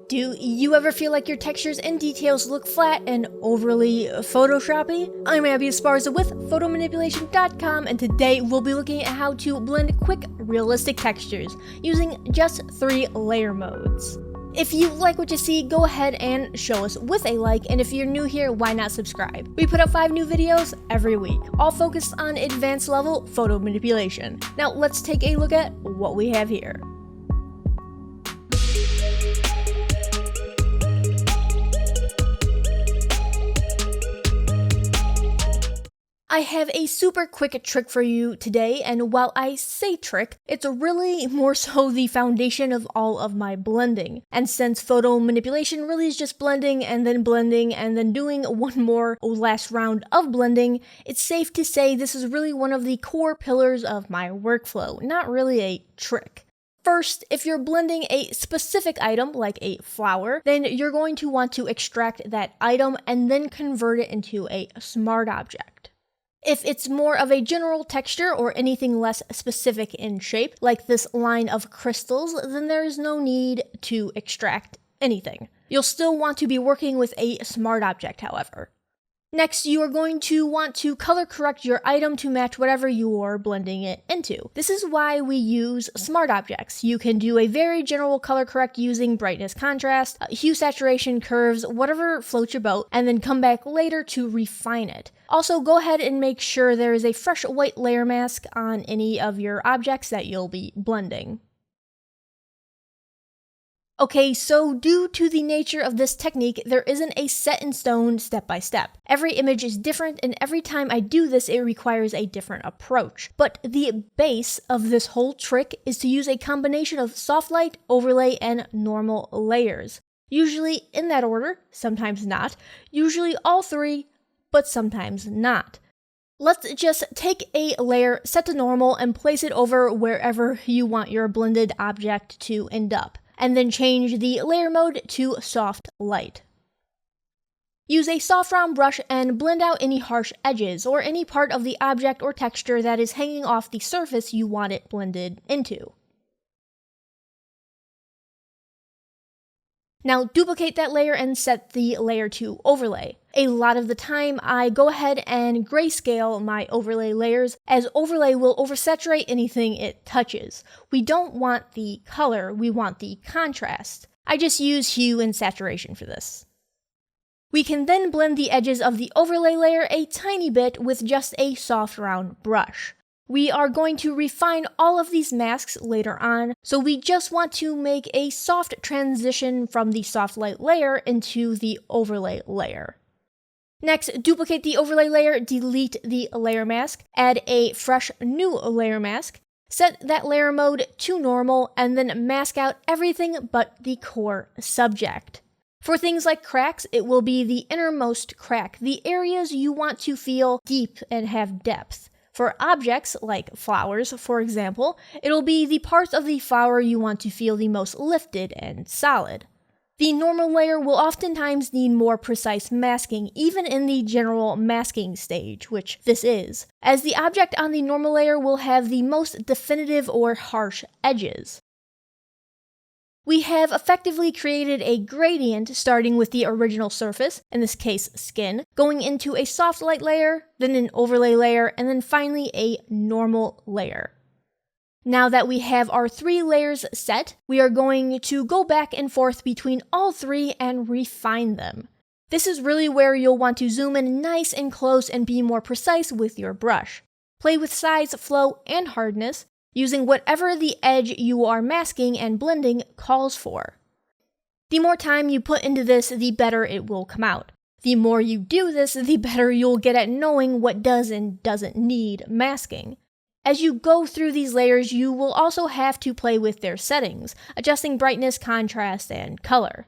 Do you ever feel like your textures and details look flat and overly photoshoppy? I'm Abbey with photomanipulation.com, and today we'll be looking at how to blend quick, realistic textures using just 3 layer modes. If you like what you see, go ahead and show us with a like, and if you're new here, why not subscribe? We put out 5 new videos every week, all focused on advanced level photo manipulation. Now let's take a look at what we have here. I have a super quick trick for you today, and while I say trick, it's really more so the foundation of all of my blending. And since photo manipulation really is just blending and then doing one more last round of blending, it's safe to say this is really one of the core pillars of my workflow, not really a trick. First, if you're blending a specific item, like a flower, then you're going to want to extract that item and then convert it into a smart object. If it's more of a general texture or anything less specific in shape, like this line of crystals, then there is no need to extract anything. You'll still want to be working with a smart object, however. Next, you are going to want to color correct your item to match whatever you are blending it into. This is why we use smart objects. You can do a very general color correct using brightness, contrast, hue, saturation, curves, whatever floats your boat, and then come back later to refine it. Also, go ahead and make sure there is a fresh white layer mask on any of your objects that you'll be blending. Okay, so due to the nature of this technique, there isn't a set in stone step-by-step. Every image is different, and every time I do this, it requires a different approach. But the base of this whole trick is to use a combination of soft light, overlay, and normal layers. Usually in that order, sometimes not. Usually all 3, but sometimes not. Let's just take a layer set to normal and place it over wherever you want your blended object to end up, and then change the layer mode to soft light. Use a soft round brush and blend out any harsh edges or any part of the object or texture that is hanging off the surface you want it blended into. Now duplicate that layer and set the layer to overlay. A lot of the time I go ahead and grayscale my overlay layers, as overlay will oversaturate anything it touches. We don't want the color, we want the contrast. I just use hue and saturation for this. We can then blend the edges of the overlay layer a tiny bit with just a soft round brush. We are going to refine all of these masks later on, so we just want to make a soft transition from the soft light layer into the overlay layer. Next, duplicate the overlay layer, delete the layer mask, add a fresh new layer mask, set that layer mode to normal, and then mask out everything but the core subject. For things like cracks, it will be the innermost crack, the areas you want to feel deep and have depth. For objects, like flowers, for example, it'll be the parts of the flower you want to feel the most lifted and solid. The normal layer will oftentimes need more precise masking, even in the general masking stage, which this is, as the object on the normal layer will have the most definitive or harsh edges. We have effectively created a gradient starting with the original surface, in this case skin, going into a soft light layer, then an overlay layer, and then finally a normal layer. Now that we have our 3 layers set, we are going to go back and forth between all 3 and refine them. This is really where you'll want to zoom in nice and close and be more precise with your brush. Play with size, flow, and hardness, using whatever the edge you are masking and blending calls for. The more time you put into this, the better it will come out. The more you do this, the better you'll get at knowing what does and doesn't need masking. As you go through these layers, you will also have to play with their settings, adjusting brightness, contrast, and color.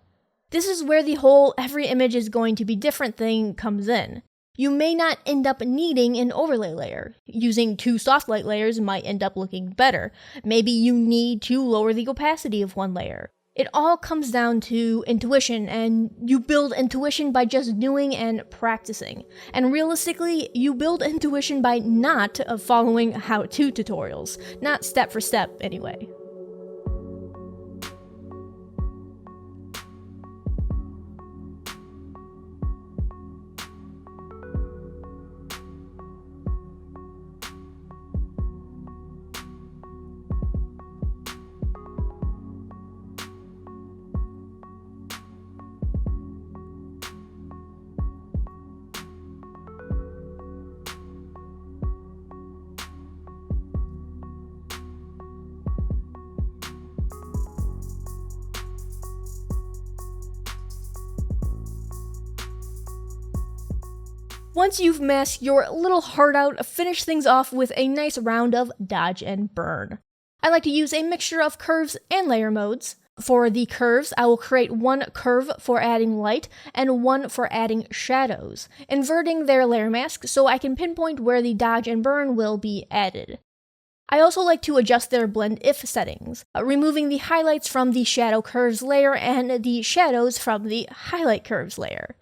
This is where the whole every image is going to be different thing comes in. You may not end up needing an overlay layer. Using 2 soft light layers might end up looking better. Maybe you need to lower the opacity of one layer. It all comes down to intuition, and you build intuition by just doing and practicing. And realistically, you build intuition by not following how-to tutorials. Not step for step, anyway. Once you've masked your little heart out, finish things off with a nice round of dodge and burn. I like to use a mixture of curves and layer modes. For the curves, I will create one curve for adding light and one for adding shadows, inverting their layer mask so I can pinpoint where the dodge and burn will be added. I also like to adjust their blend if settings, removing the highlights from the shadow curves layer and the shadows from the highlight curves layer.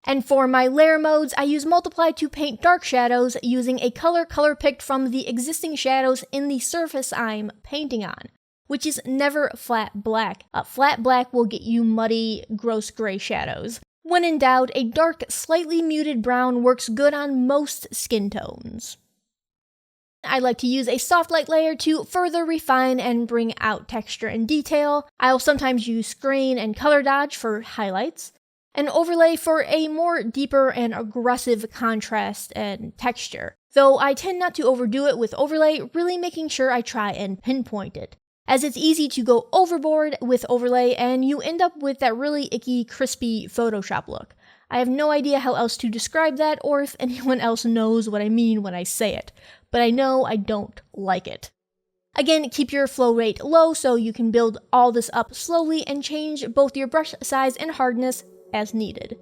And for my layer modes, I use multiply to paint dark shadows using a color picked from the existing shadows in the surface I'm painting on, which is never flat black. Flat black will get you muddy, gross gray shadows. When in doubt, a dark, slightly muted brown works good on most skin tones. I like to use a soft light layer to further refine and bring out texture and detail. I'll sometimes use screen and color dodge for highlights, and overlay for a more deeper and aggressive contrast and texture. Though I tend not to overdo it with overlay, really making sure I try and pinpoint it, as it's easy to go overboard with overlay and you end up with that really icky, crispy Photoshop look. I have no idea how else to describe that or if anyone else knows what I mean when I say it, but I know I don't like it. Again, keep your flow rate low so you can build all this up slowly and change both your brush size and hardness as needed.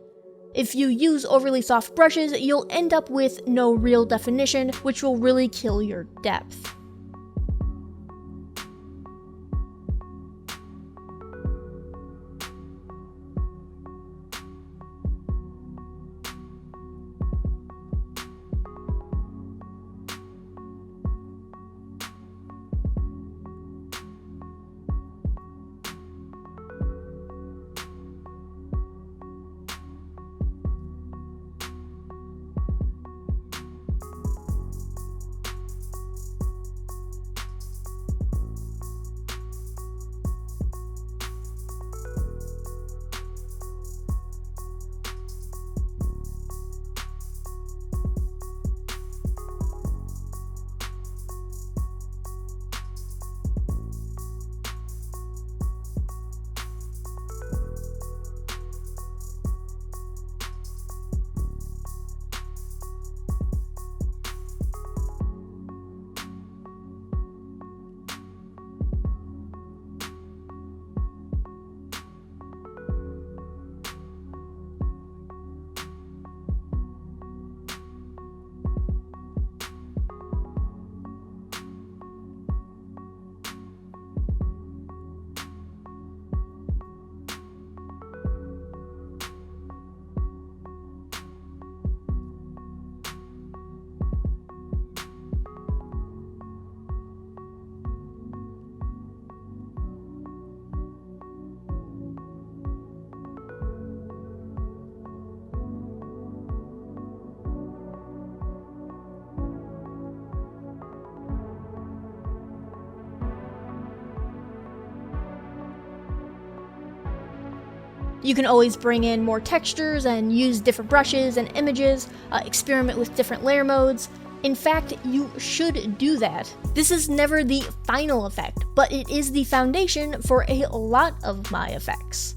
If you use overly soft brushes, you'll end up with no real definition, which will really kill your depth. You can always bring in more textures and use different brushes and images, experiment with different layer modes. In fact, you should do that. This is never the final effect, but it is the foundation for a lot of my effects.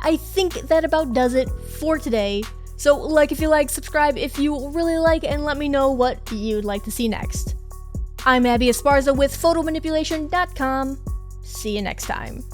I think that about does it for today. So like if you like, subscribe if you really like, and let me know what you'd like to see next. I'm Abbey Esparza with photomanipulation.com. See you next time.